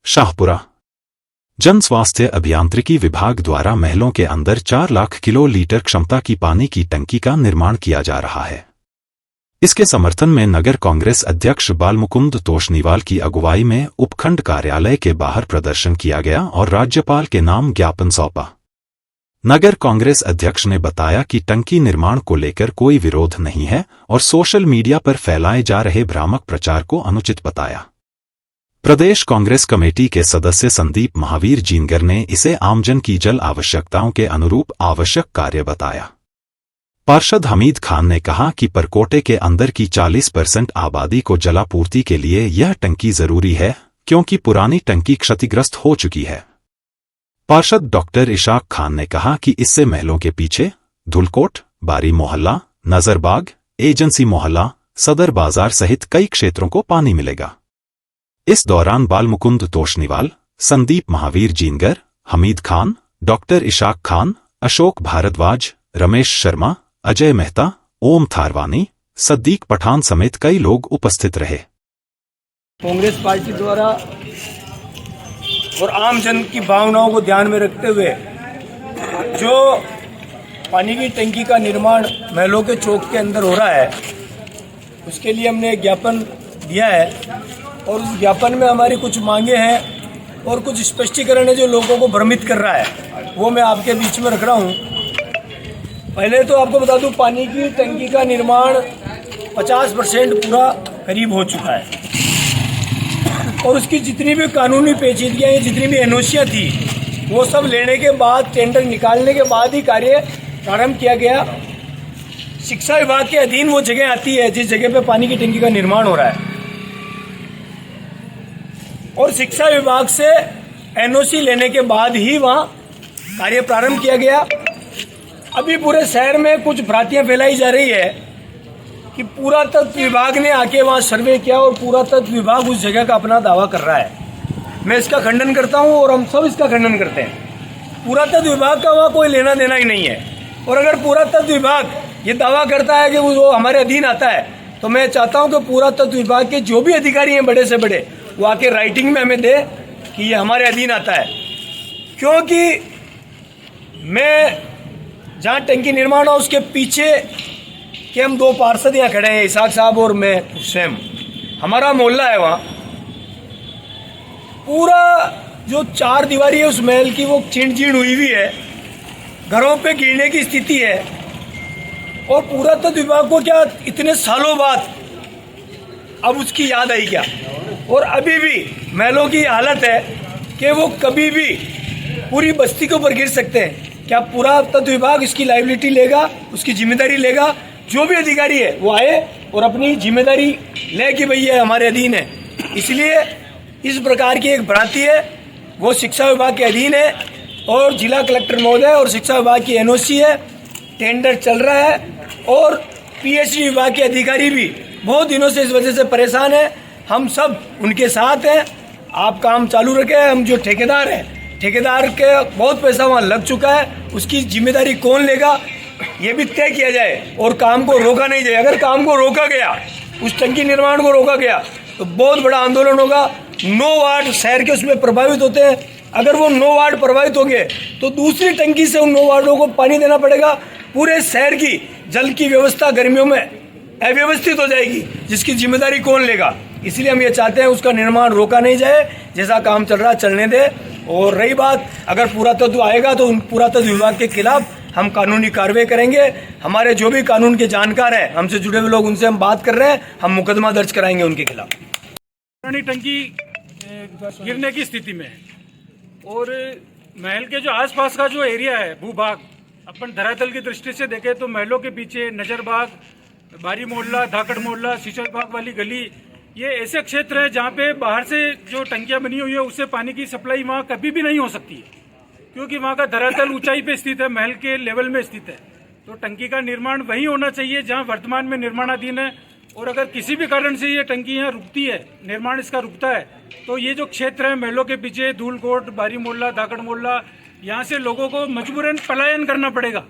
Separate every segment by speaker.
Speaker 1: शाहपुरा जन स्वास्थ्य अभियांत्रिकी विभाग द्वारा महलों के अंदर 4 लाख किलो लीटर क्षमता की पानी की टंकी का निर्माण किया जा रहा है। इसके समर्थन में नगर कांग्रेस अध्यक्ष बालमुकुंद तोषनीवाल की अगुवाई में उपखंड कार्यालय के बाहर प्रदर्शन किया गया और राज्यपाल के नाम ज्ञापन सौंपा। नगर कांग्रेस अध्यक्ष ने बताया कि टंकी निर्माण को लेकर कोई विरोध नहीं है और सोशल मीडिया पर फैलाए जा रहे भ्रामक प्रचार को अनुचित बताया। प्रदेश कांग्रेस कमेटी के सदस्य संदीप महावीर जीनगर ने इसे आमजन की जल आवश्यकताओं के अनुरूप आवश्यक कार्य बताया। पार्षद हमीद खान ने कहा कि परकोटे के अंदर की 40% आबादी को जलापूर्ति के लिए यह टंकी जरूरी है, क्योंकि पुरानी टंकी क्षतिग्रस्त हो चुकी है। पार्षद डॉक्टर इशाक खान ने कहा कि इससे महलों के पीछे धुलकोट, बारी मोहल्ला, नजरबाग, एजेंसी मोहल्ला, सदर बाजार सहित कई क्षेत्रों को पानी मिलेगा। इस दौरान बालमुकुंद तोषनीवाल, संदीप महावीर जीनगर, हमीद खान, डॉक्टर इशाक खान, अशोक भारद्वाज, रमेश शर्मा, अजय मेहता, ओम थारवानी, सद्दीक पठान समेत कई लोग उपस्थित रहे।
Speaker 2: कांग्रेस पार्टी द्वारा और आम जन की भावनाओं को ध्यान में रखते हुए जो पानी की टंकी का निर्माण महलों के चौक के अंदर हो रहा है, उसके लिए हमने ज्ञापन दिया है और उस ज्ञापन में हमारी कुछ मांगे हैं और कुछ स्पष्टीकरण है जो लोगों को भ्रमित कर रहा है, वो मैं आपके बीच में रख रहा हूँ। पहले तो आपको बता दूं, पानी की टंकी का निर्माण 50% पूरा करीब हो चुका है और उसकी जितनी भी कानूनी पेचीदगियाँ, जितनी भी एनओसियाँ थी, वो सब लेने के बाद, टेंडर निकालने के बाद ही कार्य प्रारंभ किया गया। शिक्षा विभाग के अधीन वो जगह आती है जिस जगह पे पानी की टंकी का निर्माण हो रहा है और शिक्षा विभाग से एनओसी लेने के बाद ही वहाँ कार्य प्रारंभ किया गया। अभी पूरे शहर में कुछ भ्रांतियां फैलाई जा रही है कि पुरातत्व विभाग ने आके वहाँ सर्वे किया और पुरातत्व विभाग उस जगह का अपना दावा कर रहा है। मैं इसका खंडन करता हूँ और हम सब इसका खंडन करते हैं। पुरातत्व विभाग का वहाँ कोई लेना देना ही नहीं है और अगर पुरातत्व विभाग ये दावा करता है कि वो हमारे अधीन आता है, तो मैं चाहता हूँ कि पुरातत्व विभाग के जो भी अधिकारी हैं बड़े से बड़े, वो आके राइटिंग में हमें दे कि ये हमारे अधीन आता है। क्योंकि मैं जहाँ टंकी निर्माण हो उसके पीछे के हम 2 पार्षद यहाँ खड़े हैं, इसाक साहब और मैं स्वयं, हमारा मोहल्ला है। वहाँ पूरा जो 4 दीवारी है उस महल की, वो चीड़ हुई हुई है, घरों पे गिरने की स्थिति है। और पुरातत्व विभाग को क्या इतने सालों बाद अब उसकी याद आई क्या? और अभी भी महलों की हालत है कि वो कभी भी पूरी बस्ती के ऊपर गिर सकते हैं। क्या पुरातत्व विभाग इसकी लायबिलिटी लेगा, उसकी जिम्मेदारी लेगा? जो भी अधिकारी है वो आए और अपनी जिम्मेदारी ले कि भाई ये हमारे अधीन है। इसलिए इस प्रकार की एक भ्रांति है, वो शिक्षा विभाग के अधीन है और जिला कलेक्टर महोदय और शिक्षा विभाग की एनओसी है, टेंडर चल रहा है और पीएचडी विभाग के अधिकारी भी बहुत दिनों से इस वजह से परेशान है। हम सब उनके साथ हैं, आप काम चालू रखें। हम जो ठेकेदार हैं, ठेकेदार के बहुत पैसा वहाँ लग चुका है, उसकी जिम्मेदारी कौन लेगा ये भी तय किया जाए और काम को रोका नहीं जाए। अगर काम को रोका गया, उस टंकी निर्माण को रोका गया, तो बहुत बड़ा आंदोलन होगा। 9 वार्ड शहर के उसमें प्रभावित होते हैं। अगर वो 9 वार्ड प्रभावित होंगे तो दूसरी टंकी से उन 9 वार्डों को पानी देना पड़ेगा। पूरे शहर की जल की व्यवस्था गर्मियों में अव्यवस्थित हो जाएगी, जिसकी जिम्मेदारी कौन लेगा? इसलिए हम ये चाहते हैं उसका निर्माण रोका नहीं जाए, जैसा काम चल रहा है चलने दे। और रही बात, अगर पुरातत्व आएगा तो उन पुरातत्व विभाग के खिलाफ हम कानूनी कार्रवाई करेंगे। हमारे जो भी कानून के जानकार हैं, हमसे जुड़े हुए लोग, उनसे हम बात कर रहे हैं, हम मुकदमा दर्ज कराएंगे उनके खिलाफ।
Speaker 3: पुरानी टंकी गिरने की स्थिति में है और महल के जो आसपास का जो एरिया है, भूभाग, अपन धरातल की दृष्टि से देखें तो महलों के पीछे नजरबाग, बारी मोहल्ला, धाकड़ मोहल्ला, शीशर बाग वाली गली, ये ऐसे क्षेत्र है जहाँ पे बाहर से जो टंकियाँ बनी हुई है उससे पानी की सप्लाई वहाँ कभी भी नहीं हो सकती है, क्योंकि वहाँ का धरातल ऊंचाई पे स्थित है, महल के लेवल में स्थित है। तो टंकी का निर्माण वहीं होना चाहिए जहाँ वर्तमान में निर्माणाधीन है। और अगर किसी भी कारण से ये टंकी यहाँ रुकती है, निर्माण इसका रुकता है, तो ये जो क्षेत्र है महलों के पीछे, धूलकोट, बारी मोहल्ला, धाकड़ मोहल्ला, यहाँ से लोगों को मजबूरन पलायन करना पड़ेगा।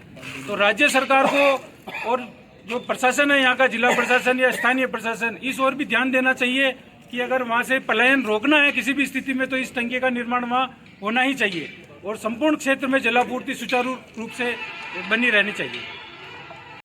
Speaker 3: तो राज्य सरकार को और जो प्रशासन है, यहाँ का जिला प्रशासन या स्थानीय प्रशासन, इस ओर भी ध्यान देना चाहिए कि अगर वहाँ से पलायन रोकना है किसी भी स्थिति में तो इस टंकी का निर्माण वहाँ होना ही चाहिए और संपूर्ण क्षेत्र में जलापूर्ति सुचारू रूप से बनी रहनी चाहिए।